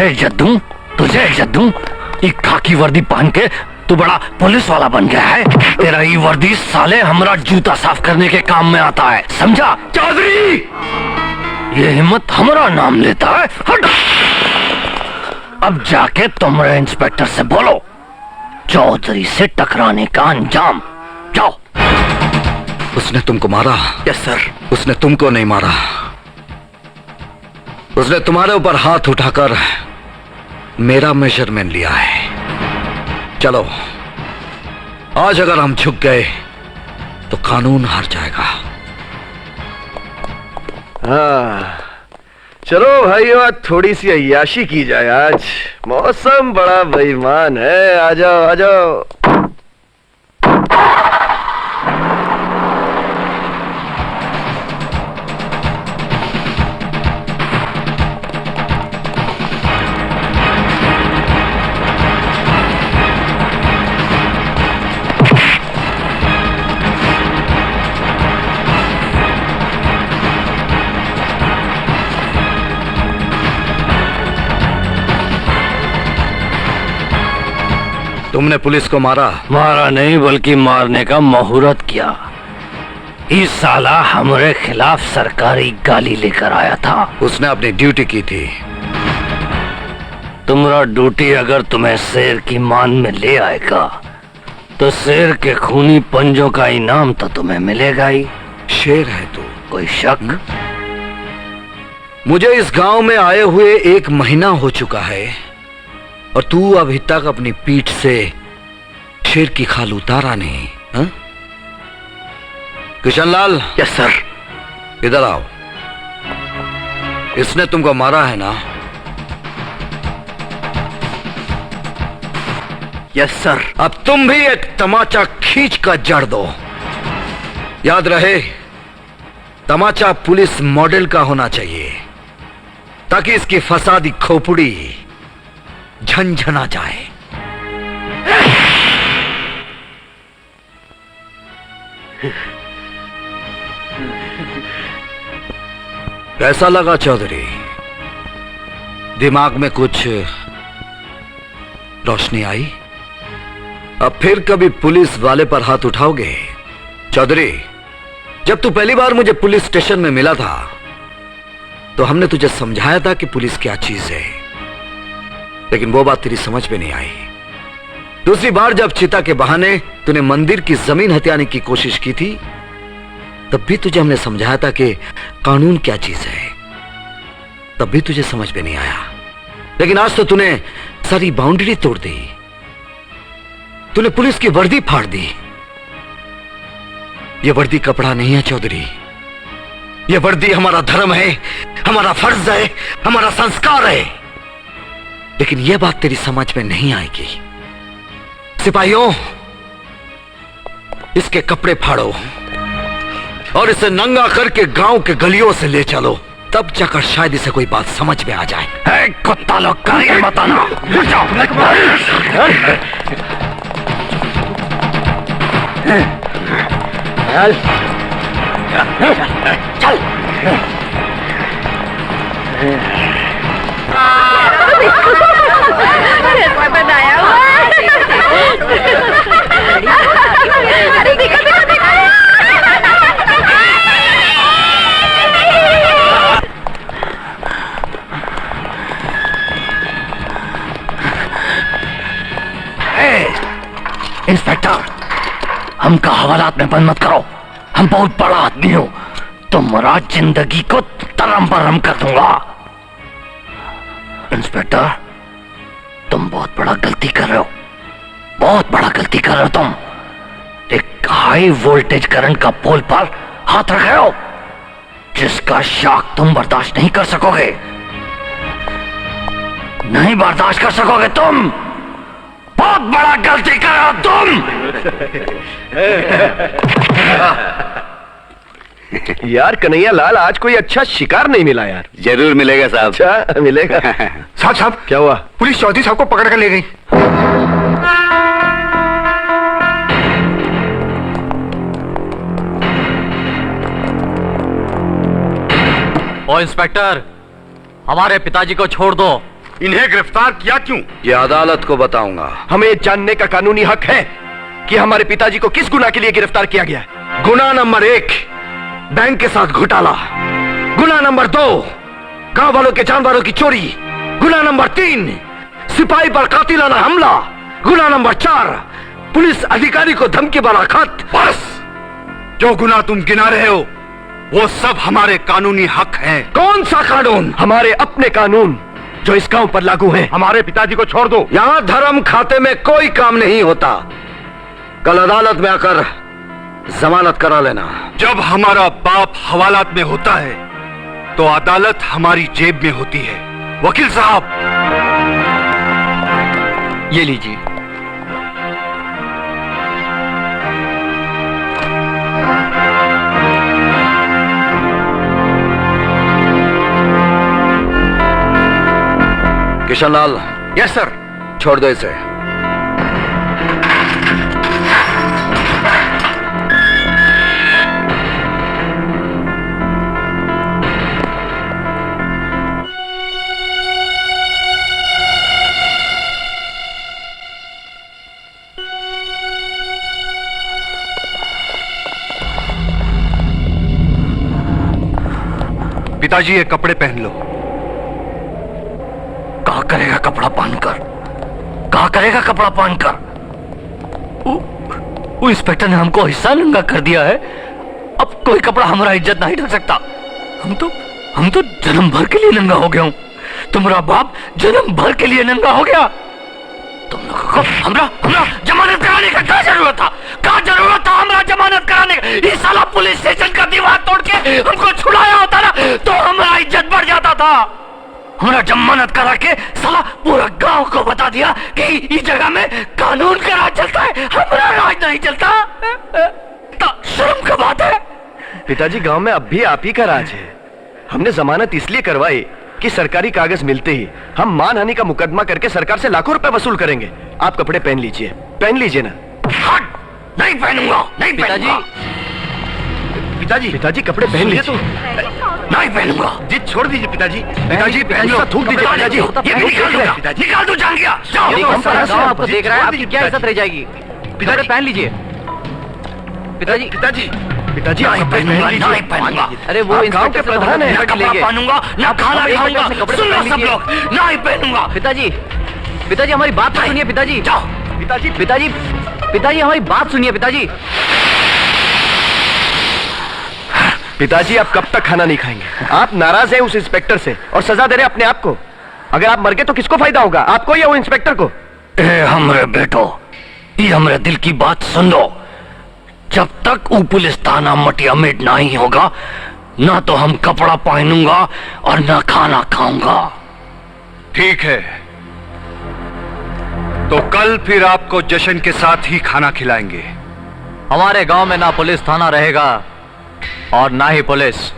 तुझे इज्जत दूं, तुझे इज्जत दूं। एक खाकी वर्दी पहन के तू बड़ा पुलिस वाला बन गया है। तेरा ये वर्दी साले हमारा जूता साफ करने के काम में आता है, समझा? चौधरी, ये हिम्मत हमारा नाम लेता है। हट। अब जाके तुमरे इंस्पेक्टर से बोलो चौधरी से टकराने का अंजाम। जाओ। उसने तुमको मारा? Yes sir. उसने तुमको नहीं मारा, उसने तुम्हारे ऊपर हाथ उठाकर मेरा मेजरमेंट लिया है। चलो, आज अगर हम झुक गए तो कानून हार जाएगा। हाँ, चलो भाइयों, आज थोड़ी सी अय्याशी की जाए। आज मौसम बड़ा बेईमान है। आ जाओ, आ जाओ। तुमने पुलिस को मारा? मारा नहीं, बल्कि मारने का मुहूर्त किया। इस साला हमारे खिलाफ सरकारी गाली लेकर आया था। उसने अपनी ड्यूटी की थी। तुम्हारा ड्यूटी अगर तुम्हें शेर की मान में ले आएगा तो शेर के खूनी पंजों का इनाम तो तुम्हें मिलेगा ही। शेर है तू, कोई शक? मुझे इस गांव में आए हुए 1 महीना हो चुका है और तू अभी तक अपनी पीठ से शेर की खाल उतारा नहीं। हा? किशनलाल। Yes sir. इधर आओ। इसने तुमको मारा है ना? Yes sir. अब तुम भी एक तमाचा खींच कर जड़ दो। याद रहे, तमाचा पुलिस मॉडल का होना चाहिए ताकि इसकी फसादी खोपड़ी झंझना जाए। कैसा लगा चौधरी? दिमाग में कुछ रोशनी आई? अब फिर कभी पुलिस वाले पर हाथ उठाओगे? चौधरी, जब तू पहली बार मुझे पुलिस स्टेशन में मिला था तो हमने तुझे समझाया था कि पुलिस क्या चीज है, लेकिन वो बात तेरी समझ में नहीं आई। दूसरी बार जब चिता के बहाने तूने मंदिर की जमीन हथियाने की कोशिश की थी तब भी तुझे हमने समझाया था कि कानून क्या चीज है, तब भी तुझे समझ में नहीं आया। लेकिन आज तो तूने सारी बाउंड्री तोड़ दी। तूने पुलिस की वर्दी फाड़ दी। यह वर्दी कपड़ा नहीं है चौधरी, यह वर्दी हमारा धर्म है, हमारा फर्ज है, हमारा संस्कार है। लेकिन यह बात तेरी समझ में नहीं आएगी। सिपाहियों, इसके कपड़े फाड़ो और इसे नंगा करके गांव के गलियों से ले चलो, तब जाकर शायद इसे कोई बात समझ में आ जाए। कुत्ता लोग कार्य बताना। चल। बनाया हुआ। अरे देखो देखो देखो। इंस्पेक्टर, हमका हवालात में बंद मत करो। हम बहुत बड़ा आदमी हो, तुम्हारा जिंदगी को तरम बरम कर दूंगा। इंस्पेक्टर, तुम बहुत बड़ा गलती कर रहे हो, बहुत बड़ा गलती कर रहे हो तुम। एक हाई वोल्टेज करंट का पोल पर हाथ रख रहे हो जिसका शॉक तुम बर्दाश्त नहीं कर सकोगे, नहीं बर्दाश्त कर सकोगे तुम। बहुत बड़ा गलती कर रहे हो तुम। यार कन्हैया लाल, आज कोई अच्छा शिकार नहीं मिला यार। जरूर मिलेगा साहब। अच्छा मिलेगा। साहब क्या हुआ? पुलिस चौधरी साहब को पकड़ कर ले गई। ओ इंस्पेक्टर, हमारे पिताजी को छोड़ दो, इन्हें गिरफ्तार किया क्यों? ये अदालत को बताऊंगा। हमें जानने का कानूनी हक है कि हमारे पिताजी को किस गुनाह के लिए गिरफ्तार किया गया है। गुनाह नंबर 1, बैंक के साथ घोटाला। गुनाह नंबर 2, गांव वालों के जानवरों की चोरी। गुनाह नंबर 3, सिपाही पर कातिलाना हमला। गुनाह नंबर 4, पुलिस अधिकारी को धमकी भरा खत। बस, जो गुनाह तुम गिना रहे हो वो सब हमारे कानूनी हक हैं। कौन सा कानून? हमारे अपने कानून जो इस गांव पर लागू हैं। हमारे पिताजी को छोड़ दो। यहां धर्म खाते में कोई काम नहीं होता। कल अदालत में आकर जमानत करा लेना। जब हमारा बाप हवालात में होता है तो अदालत हमारी जेब में होती है। वकील साहब, ये लीजिए। किशनलाल। Yes sir. छोड़ दो इसे। पिताजी ये कपड़े पहन लो। कहा करेगा कपड़ा पहनकर? कहा करेगा कपड़ा पहनकर? वो इंस्पेक्टर ने हमको हिस्सा नंगा कर दिया है। अब कोई कपड़ा हमारा इज्जत नहीं ढक सकता। हम तो जन्म भर के लिए नंगा हो गया हूं। तुम्हारा बाप जन्म भर के लिए नंगा हो गया। तुम लोगों को हमरा जमानत कराने का क्या जरूरत था? क्या जरूरत था हमरा जमानत कराने का? इस साला पुलिस स्टेशन का दीवार तोड़ के हमको छुड़ाया होता ना तो हमारा इज्जत बढ़ जाता था। हमरा जमानत करा के साला पूरा गांव को बता दिया कि इस जगह में कानून का राज चलता है, हमारा राज नहीं चलता। तो शर्म की बात है। पिताजी, गांव में अब भी आप ही का राज है। हमने जमानत इसलिए करवाई कि सरकारी कागज मिलते ही हम मानहानि का मुकदमा करके सरकार से लाखों रुपए वसूल करेंगे। आप कपड़े पहन लीजिए ना। हट, नहीं पहनूंगा, नहीं पहनूंगा। पिताजी कपड़े पहन लीजिए। नहीं पहनूंगा। जिद छोड़ दीजिए पिताजी। पिताजी पहन लो। थूक दीजिए पिताजी। ये भी निकाल दूंगा। निकाल दो, जान गया। जाओ। आपको देख रहा है, आपकी क्या इज्जत रह जाएगी? पिताजी पहन लीजिए। पिताजी पिताजी नहीं पहनूंगा, नहीं पहनूंगा। अरे वो गांव के प्रधान है। ना कपड़ा पहनूंगा, ना खाना खाऊंगा। सुन लो सब लोग, नहीं पहनूंगा। पिताजी हमारी बात तो सुनिए। पिताजी जाओ। पिताजी हमारी बात सुनिए। पिताजी, आप कब तक खाना नहीं खाएंगे? आप नाराज हैं उस इंस्पेक्टर से और सजा दे रहे अपने आप को। अगर आप मर गए तो किसको फायदा होगा, आपको या वो इंस्पेक्टर को? हमरे बेटो, ये हमरे दिल की बात सुन लो। जब तक वो पुलिस थाना मटिया मेट नहीं होगा, ना तो हम कपड़ा पहनूंगा और ना खाना खाऊंगा। ठीक है, तो कल फिर आपको जश्न के साथ ही खाना खिलाएंगे। हमारे गांव में ना पुलिस थाना रहेगा और ना ही पुलिस।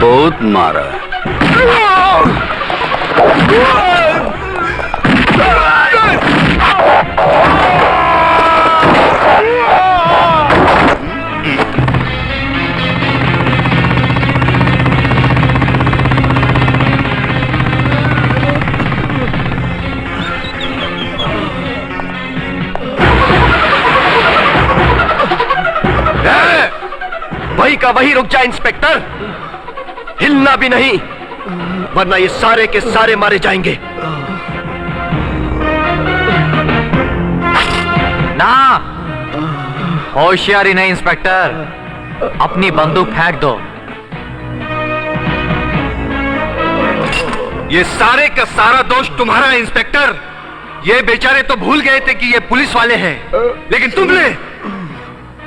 बहुत मारा। वही का वही रुक जा इंस्पेक्टर, हिलना भी नहीं, वरना ये सारे के सारे मारे जाएंगे। ना, होशियारी नहीं इंस्पेक्टर, अपनी बंदूक फेंक दो। ये सारे का सारा दोष तुम्हारा है इंस्पेक्टर। ये बेचारे तो भूल गए थे कि ये पुलिस वाले हैं, लेकिन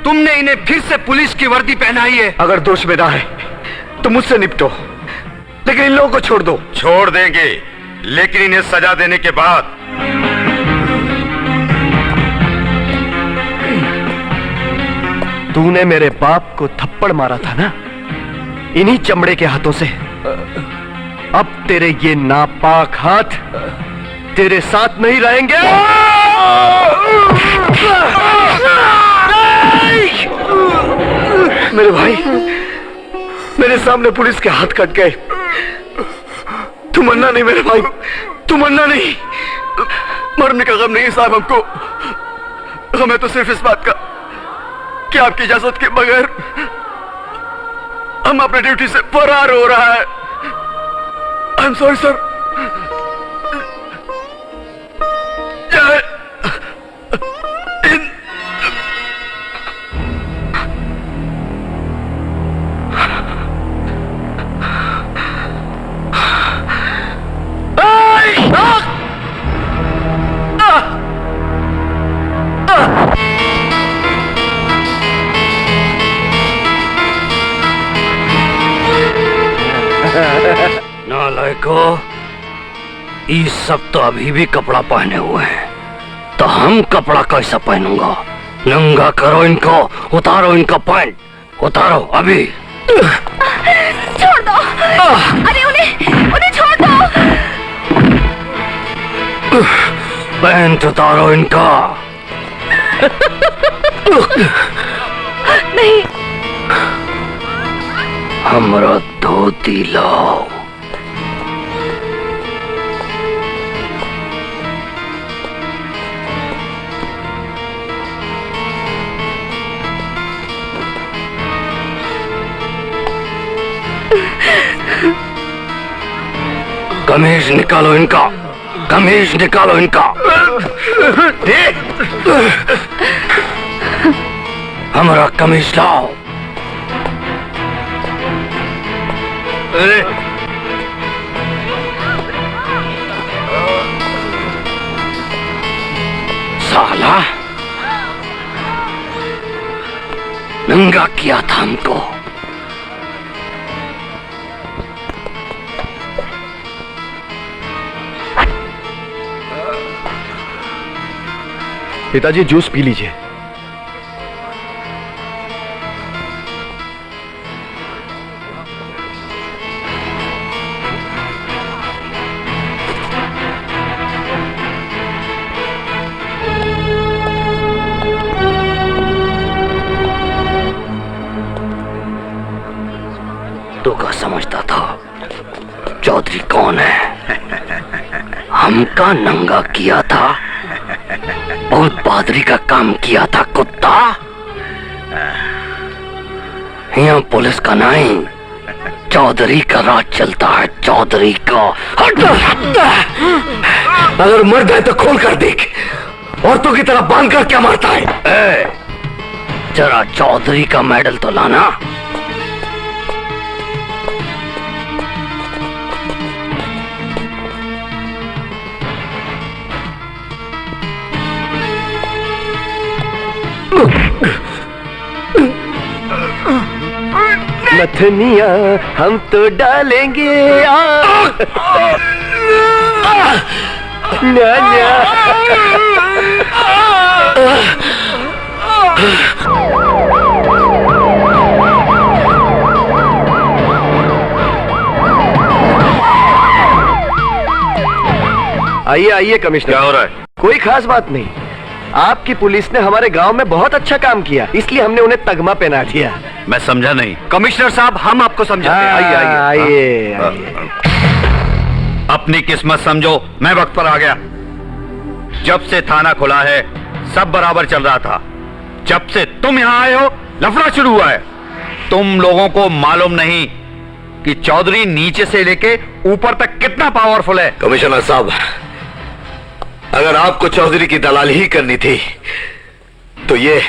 तुमने इन्हें फिर से पुलिस की वर्दी पहनाई है। अगर दोष मेरा है तो मुझसे निपटो, लेकिन इन लोगों को छोड़ दो। छोड़ देंगे, लेकिन इन्हें सजा देने के बाद। तूने मेरे बाप को थप्पड़ मारा था ना, इन्हीं चमड़े के हाथों से। अब तेरे ये नापाक हाथ तेरे साथ नहीं रहेंगे। नहीं! मेरे भाई, मेरे सामने पुलिस के हाथ कट गए। तू मरना नहीं मेरे भाई, तू मरना नहीं। मरने का गम नहीं साहब हमको, हमें तो सिर्फ इस बात का कि आपकी इजाजत के बगैर हम अपने ड्यूटी से फरार हो रहा है। I am sorry sir. नालायको, ये सब तो अभी भी कपड़ा पहने हुए हैं, तो हम कपड़ा कैसा पहनूंगा? नंगा करो इनको, उतारो इनका पैंट, उतारो अभी। छोड़ दो। अरे उन्हें छोड़ दो। पैंट उतारो इनका। नहीं। हमरा धोती लाओ। कमीज निकालो इनका, कमीज निकालो इनका। हमारा कमीज लाओ। साला, नंगा किया था हमको। पिताजी जूस पी लीजिए। तू क्या समझता था चौधरी कौन है? हमका नंगा किया था और बहादुरी का काम किया था कुत्ता। यहाँ पुलिस का नहीं, चौधरी का राज चलता है, चौधरी का। अगर मर्द है तो खोल कर देख, औरतों की तरह बांध कर क्या मारता है? जरा चौधरी का मेडल तो लाना। नथनिया हम तो डालेंगे न्या। आइए आइए कमिश्नर। क्या हो रहा है? कोई खास बात नहीं, आपकी पुलिस ने हमारे गांव में बहुत अच्छा काम किया, इसलिए हमने उन्हें तगमा पहना दिया। मैं समझा नहीं। कमिश्नर साहब, हम आपको समझाते हैं। आइए आइए आइए। अपनी किस्मत समझो, मैं वक्त पर आ गया। जब से थाना खुला है सब बराबर चल रहा था, जब से तुम यहाँ आए हो लफड़ा शुरू हुआ है। तुम लोगों को मालूम नहीं कि चौधरी नीचे से लेके ऊपर तक कितना पावरफुल है। कमिश्नर साहब, अगर आपको चौधरी की दलाली ही करनी थी तो ये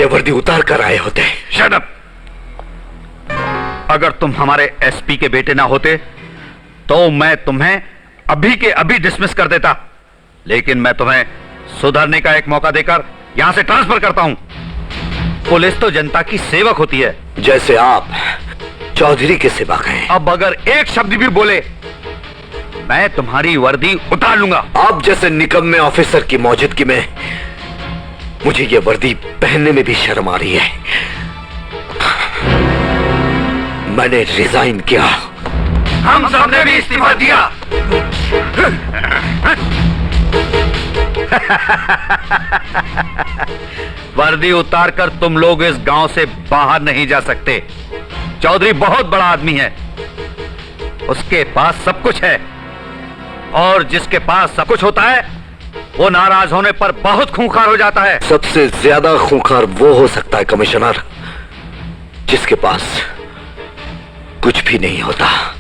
वर्दी उतार कर आए होते। Shut up. अगर तुम हमारे एसपी के बेटे ना होते तो मैं तुम्हें अभी के अभी डिसमिस कर देता, लेकिन मैं तुम्हें सुधरने का एक मौका देकर यहां से ट्रांसफर करता हूं। पुलिस तो जनता की सेवक होती है, जैसे आप चौधरी के सेवक हैं। अब अगर एक शब्द भी बोले मैं तुम्हारी वर्दी उतार लूंगा। आप जैसे निकम्मे ऑफिसर की मौजूदगी में मुझे ये वर्दी पहनने में भी शर्म आ रही है। मैंने रिजाइन किया। हम सबने भी इस्तीफा दिया। वर्दी उतारकर तुम लोग इस गांव से बाहर नहीं जा सकते। चौधरी बहुत बड़ा आदमी है, उसके पास सब कुछ है, और जिसके पास सब कुछ होता है वो नाराज होने पर बहुत खूंखार हो जाता है। सबसे ज्यादा खूंखार वो हो सकता है कमिश्नर जिसके पास कुछ भी नहीं होता।